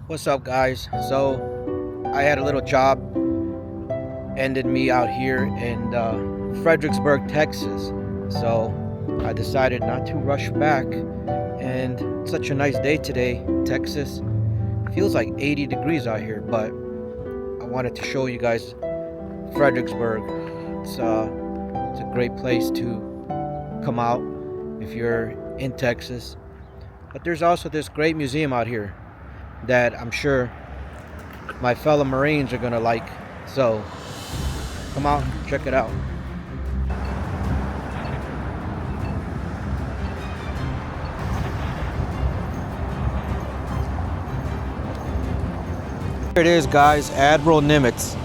What's up, guys? So, I had a little job ended me out here in Fredericksburg, Texas. So, I decided not to rush back. And it's such a nice day today, Texas. Feels like 80 degrees out here, but I wanted to show you guys Fredericksburg. It's a great place to come out if you're in Texas. But there's also this great museum out here that I'm sure my fellow Marines are gonna like. So come out and check it out. Here it is, guys. Admiral Nimitz.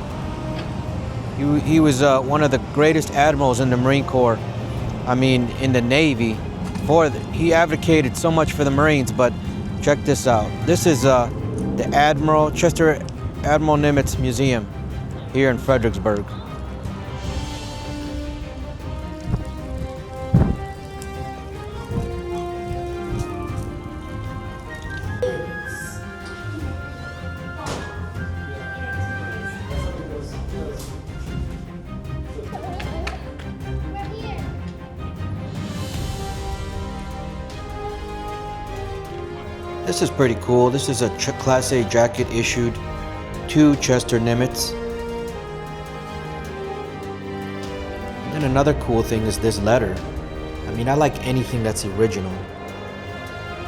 He was one of the greatest admirals in the Marine Corps. I mean, in the Navy. He advocated so much for the Marines, but check this out. This is the Admiral Nimitz Museum here in Fredericksburg. This is pretty cool. This is a Class A jacket issued to Chester Nimitz. And then another cool thing is this letter. I mean, I like anything that's original,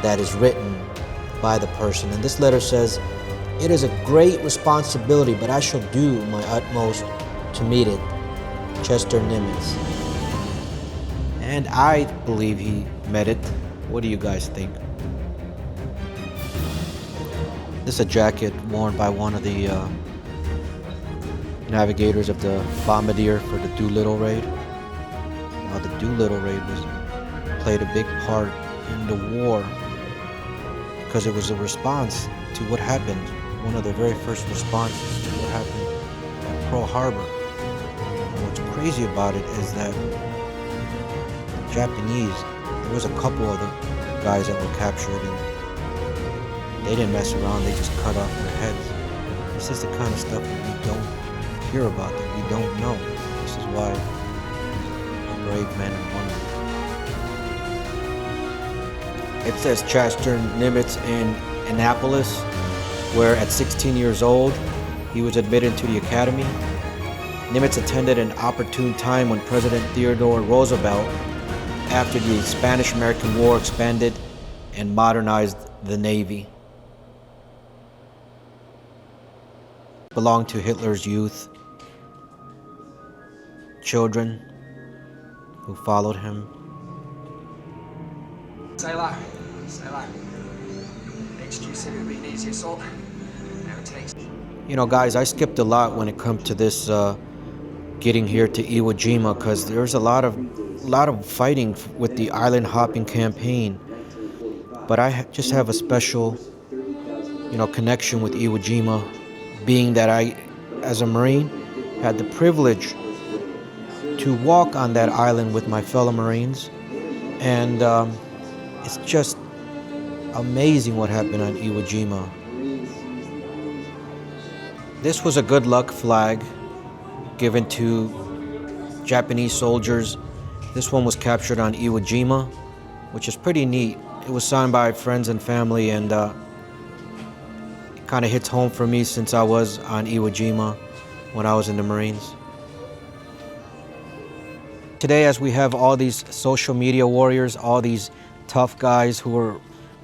that is written by the person. And this letter says, "It is a great responsibility, but I shall do my utmost to meet it. Chester Nimitz." And I believe he met it. What do you guys think? This is a jacket worn by one of the navigators of the Bombardier for the Doolittle raid. Now, the Doolittle raid played a big part in the war because it was a response to what happened, one of the very first responses to what happened at Pearl Harbor. And what's crazy about it is that Japanese, there was a couple of the guys that were captured, and they didn't mess around, they just cut off their heads. This is the kind of stuff that we don't hear about, that we don't know. This is why we're brave men and women. It says Chester Nimitz in Annapolis, where at 16 years old, he was admitted to the academy. Nimitz attended an opportune time when President Theodore Roosevelt, after the Spanish-American War, expanded and modernized the Navy. Belonged to Hitler's youth, children who followed him. Sailor. HG said it would be an easy assault. Now it takes. You know, guys, I skipped a lot when it comes to this getting here to Iwo Jima, because there's a lot of fighting with the island hopping campaign. But I just have a special, connection with Iwo Jima, being that I, as a Marine, had the privilege to walk on that island with my fellow Marines. And it's just amazing what happened on Iwo Jima. This was a good luck flag given to Japanese soldiers. This one was captured on Iwo Jima, which is pretty neat. It was signed by friends and family, and it kind of hits home for me since I was on Iwo Jima when I was in the Marines. Today, as we have all these social media warriors, all these tough guys who are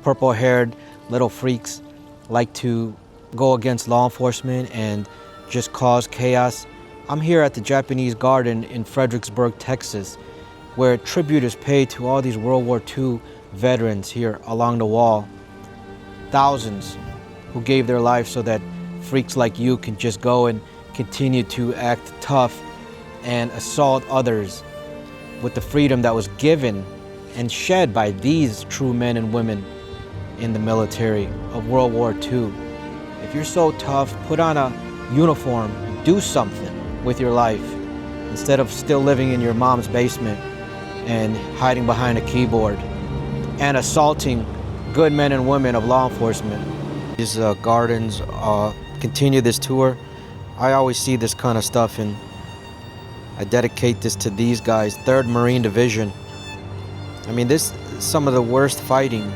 purple-haired little freaks, like to go against law enforcement and just cause chaos, I'm here at the Japanese Garden in Fredericksburg, Texas, where tribute is paid to all these World War II veterans here along the wall. Thousands who gave their life so that freaks like you can just go and continue to act tough and assault others with the freedom that was given and shed by these true men and women in the military of World War II. If you're so tough, put on a uniform, do something with your life instead of still living in your mom's basement and hiding behind a keyboard and assaulting good men and women of law enforcement. These gardens continue this tour. I always see this kind of stuff, and I dedicate this to these guys. 3rd Marine Division. I mean, this is some of the worst fighting.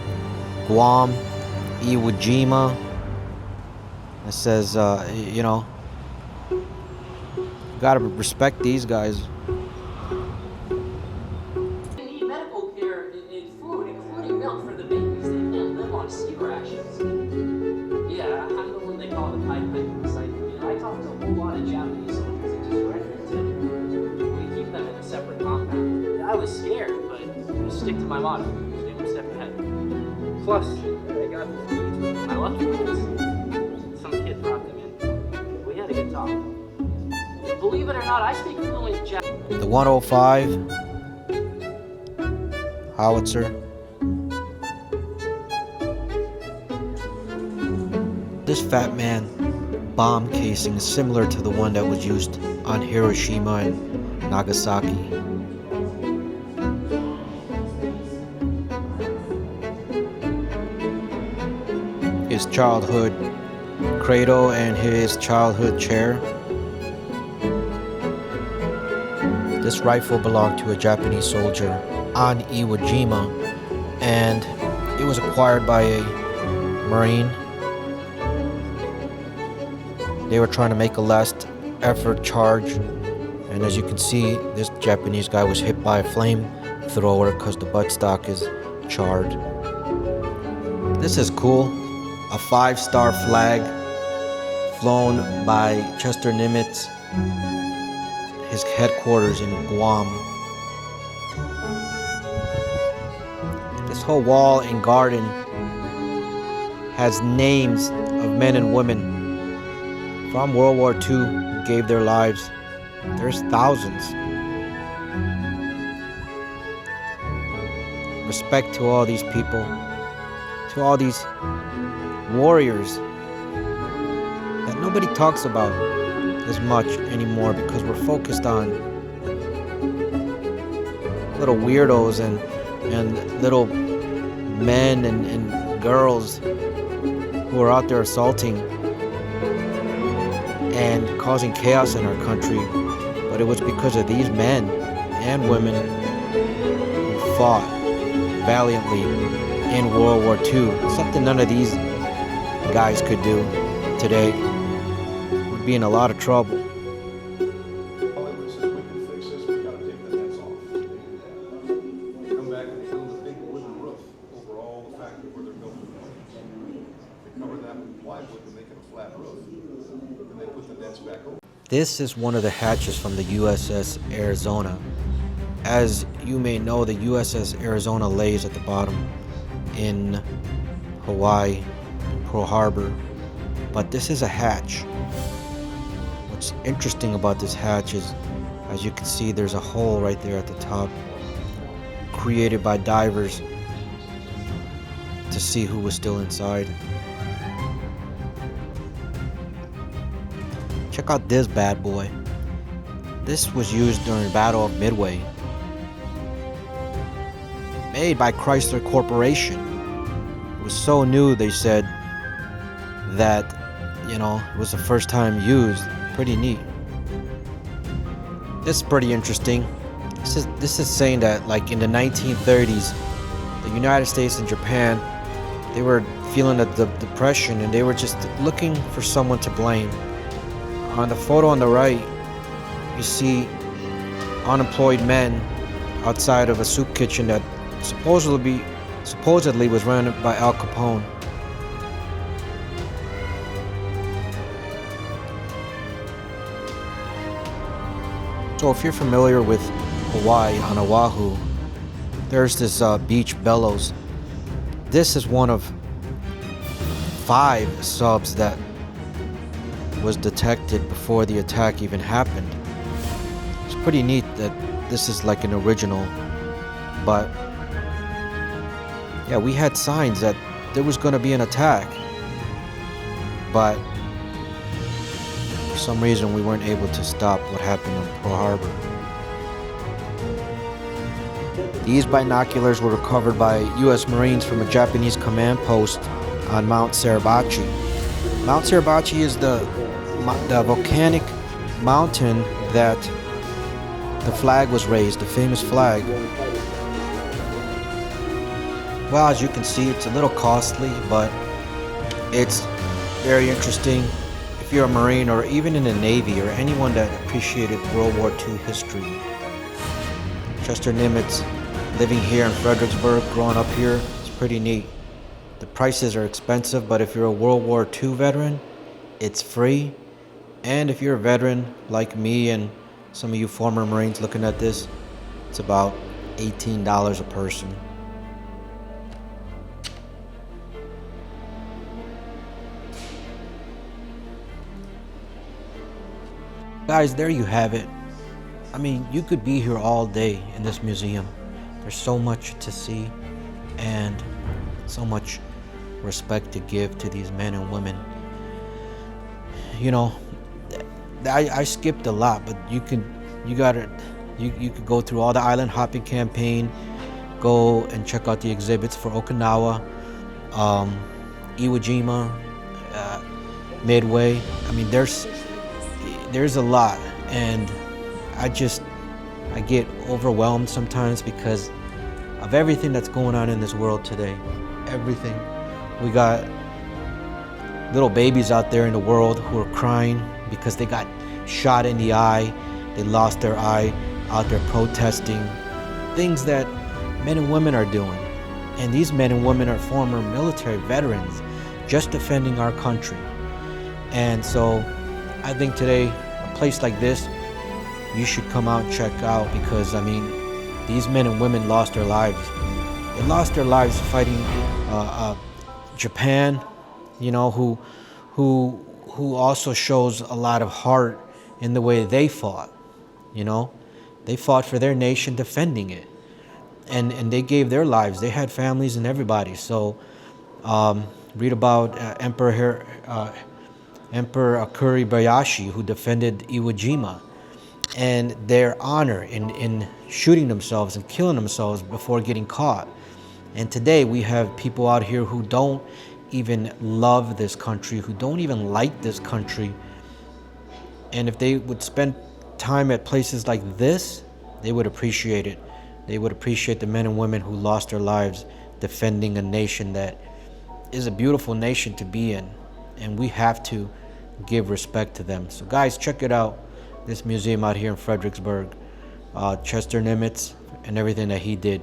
Guam, Iwo Jima. It says, you know, you gotta respect these guys. They need medical care and food, including milk for the babies. They can't live on sea rations. Yeah, I'm the one they call the pipe site. You know, I talked to a whole lot of Japanese soldiers that just records it. We keep them in a separate compound. I was scared, but I stick to my motto. Stay one step ahead. Plus, I got the keys with my lucky ones. Some kid brought them in. We had a good talk. Believe it or not, I speak fluent Japanese. The 105 howitzer. This Fat Man bomb casing is similar to the one that was used on Hiroshima and Nagasaki. His childhood cradle and his childhood chair. This rifle belonged to a Japanese soldier on Iwo Jima, and it was acquired by a Marine. They were trying to make a last effort charge, and as you can see, this Japanese guy was hit by a flamethrower because the buttstock is charred. This is cool. A 5-star flag flown by Chester Nimitz, his headquarters in Guam. This whole wall and garden has names of men and women from World War II who gave their lives. There's thousands. Respect to all these people, to all these warriors that nobody talks about as much anymore because we're focused on little weirdos and little men and girls who are out there assaulting and causing chaos in our country. But it was because of these men and women who fought valiantly in World War II. Something none of these guys could do today. We'd be in a lot of trouble. This is one of the hatches from the USS Arizona. As you may know, the USS Arizona lays at the bottom in Hawaii, Pearl Harbor, but this is a hatch. What's interesting about this hatch is, as you can see, there's a hole right there at the top, created by divers to see who was still inside. Check out this bad boy. This was used during the Battle of Midway. Made by Chrysler Corporation. It was so new, they said, that, you know, it was the first time used. Pretty neat. This is pretty interesting. This is saying that, like, in the 1930s, the United States and Japan, they were feeling the depression and they were just looking for someone to blame. On the photo on the right, you see unemployed men outside of a soup kitchen that supposedly was run by Al Capone. So if you're familiar with Hawaii, on Oahu, there's this beach bellows. This is one of 5 subs that was detected before the attack even happened. It's pretty neat that this is like an original, but yeah, we had signs that there was going to be an attack, but for some reason we weren't able to stop what happened in Pearl Harbor. These binoculars were recovered by U.S. Marines from a Japanese command post on Mount Suribachi. Mount Suribachi is the volcanic mountain that the flag was raised, the famous flag. Well, as you can see, it's a little costly, but it's very interesting if you're a Marine or even in the Navy or anyone that appreciated World War II history. Chester Nimitz, living here in Fredericksburg, growing up here, it's pretty neat. The prices are expensive, but if you're a World War II veteran, it's free. And if you're a veteran like me and some of you former Marines looking at this, it's about $18 a person. Guys, there you have it. I mean, you could be here all day in this museum. There's so much to see and so much respect to give to these men and women. You know, I skipped a lot, but you could go through all the island hopping campaign, go and check out the exhibits for Okinawa, Iwo Jima, Midway. I mean, there's a lot, and I get overwhelmed sometimes because of everything that's going on in this world today. Everything. We got little babies out there in the world who are crying because they got shot in the eye, they lost their eye out there protesting, things that men and women are doing. And these men and women are former military veterans just defending our country. And so I think today, a place like this, you should come out and check out, because I mean, these men and women lost their lives. They lost their lives fighting Japan, you know, who also shows a lot of heart in the way they fought. You know, they fought for their nation, defending it, and they gave their lives. They had families and everybody. So read about Emperor Kuribayashi, who defended Iwo Jima, and their honor in shooting themselves and killing themselves before getting caught. And today we have people out here who don't even love this country, who don't even like this country. And if they would spend time at places like this, they would appreciate it. They would appreciate the men and women who lost their lives defending a nation that is a beautiful nation to be in. And we have to give respect to them. So guys, check it out. This museum out here in Fredericksburg, Chester Nimitz and everything that he did.